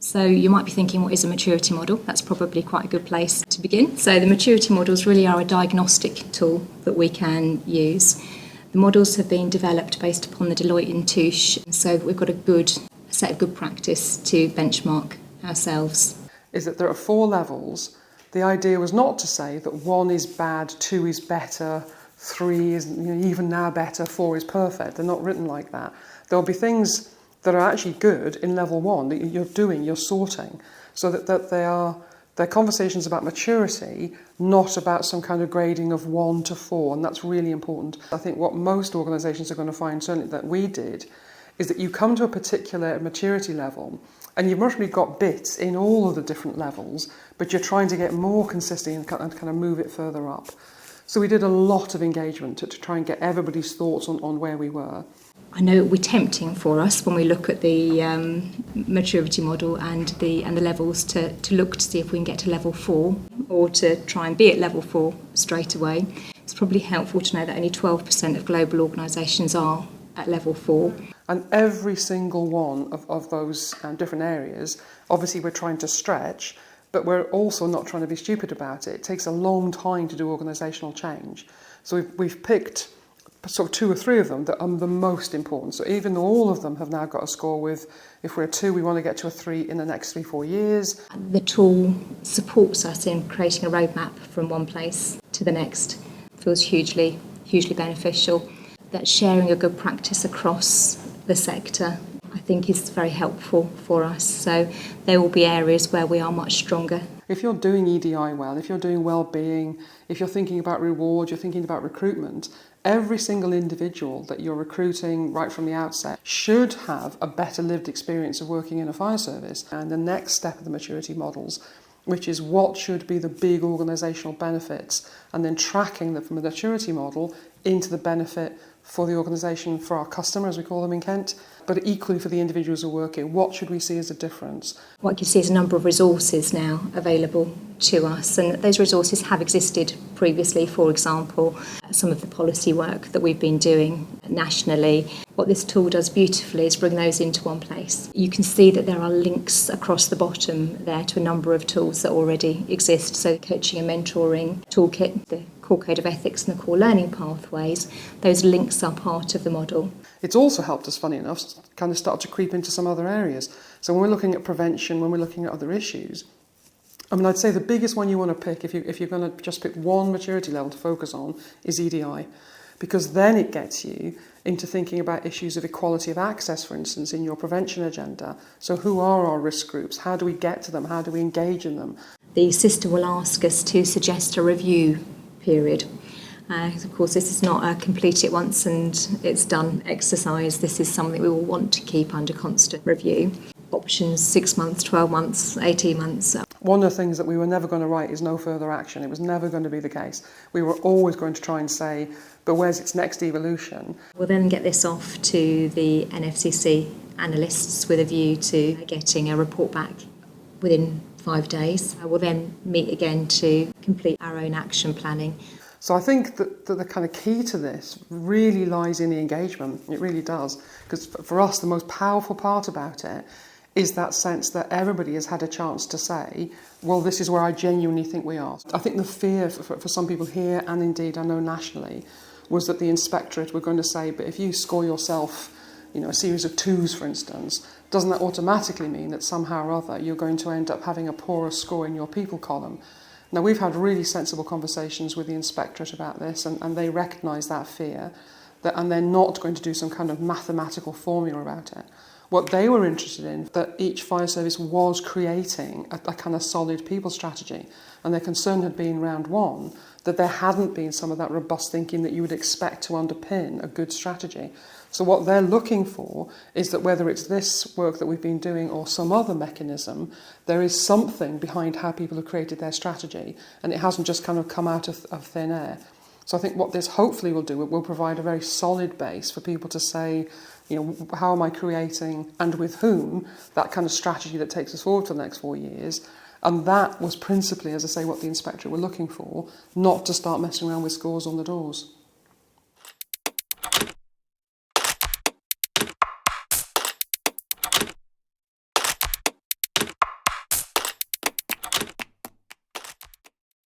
So you might be thinking, what is a maturity model? That's probably quite a good place to begin. So the maturity models really are a diagnostic tool that we can use. The models have been developed based upon the Deloitte and Touche, so we've got a set of good practice to benchmark ourselves. Is that there are 4 levels. The idea was not to say that 1 is bad, 2 is better, 3 is even now better, 4 is perfect. They're not written like that. There'll be things that are actually good in level 1 that you're sorting, so that they're conversations about maturity, not about some kind of grading of 1 to 4, and that's really important. I think what most organisations are going to find, certainly that we did, is that you come to a particular maturity level and you've mostly got bits in all of the different levels, but you're trying to get more consistent and kind of move it further up. So we did a lot of engagement to try and get everybody's thoughts on where we were. I know it will be tempting for us when we look at the maturity model and the levels to look to see if we can get to level 4 or to try and be at level 4 straight away. It's probably helpful to know that only 12% of global organisations are at level 4. And every single one of those different areas, obviously we're trying to stretch, but we're also not trying to be stupid about it. It takes a long time to do organisational change. So we've picked sort of 2 or 3 of them that are the most important. So even though all of them have now got a score with, if we're a 2, we want to get to a 3 in the next 3-4 years. The tool supports us in creating a roadmap from one place to the next. It feels hugely beneficial. That sharing a good practice across the sector, I think, is very helpful for us. So there will be areas where we are much stronger. If you're doing EDI well, if you're doing well-being, if you're thinking about reward, you're thinking about recruitment, every single individual that you're recruiting right from the outset should have a better lived experience of working in a fire service. And the next step of the maturity models, which is what should be the big organisational benefits, and then tracking them from a maturity model into the benefit for the organisation, for our customers, we call them in Kent, but equally for the individuals who work in. What should we see as a difference? What you see is a number of resources now available to us, and those resources have existed previously. For example, some of the policy work that we've been doing nationally. What this tool does beautifully is bring those into one place. You can see that there are links across the bottom there to a number of tools that already exist. So the coaching and mentoring toolkit, the core code of ethics and the core learning pathways, those links are part of the model. It's also helped us, funny enough, kind of start to creep into some other areas. So when we're looking at prevention, when we're looking at other issues, I mean, I'd say the biggest one you want to pick, if you're going to just pick one maturity level to focus on, is EDI. Because then it gets you into thinking about issues of equality of access, for instance, in your prevention agenda. So who are our risk groups? How do we get to them? How do we engage in them? The system will ask us to suggest a review period. Of course, this is not a complete it once and it's done exercise. This is something we will want to keep under constant review. Options 6 months, 12 months, 18 months. One of the things that we were never going to write is no further action. It was never going to be the case. We were always going to try and say, but where's its next evolution? We'll then get this off to the NFCC analysts with a view to getting a report back within 5 days. We'll then meet again to complete our own action planning. So I think that the kind of key to this really lies in the engagement. It really does. Because for us, the most powerful part about it is that sense that everybody has had a chance to say, well, this is where I genuinely think we are. I think the fear for some people here, and indeed I know nationally, was that the inspectorate were going to say, but if you score yourself, a series of 2s, for instance, doesn't that automatically mean that somehow or other you're going to end up having a poorer score in your people column? Now, we've had really sensible conversations with the inspectorate about this, and they recognise that fear, and they're not going to do some kind of mathematical formula about it. What they were interested in, that each fire service was creating a kind of solid people strategy, and their concern had been round 1, that there hadn't been some of that robust thinking that you would expect to underpin a good strategy. So what they're looking for is that whether it's this work that we've been doing or some other mechanism, there is something behind how people have created their strategy, and it hasn't just kind of come out of thin air. So I think what this hopefully will do, it will provide a very solid base for people to say, how am I creating and with whom that kind of strategy that takes us forward for the next 4 years. And that was principally, as I say, what the inspectorate were looking for, not to start messing around with scores on the doors.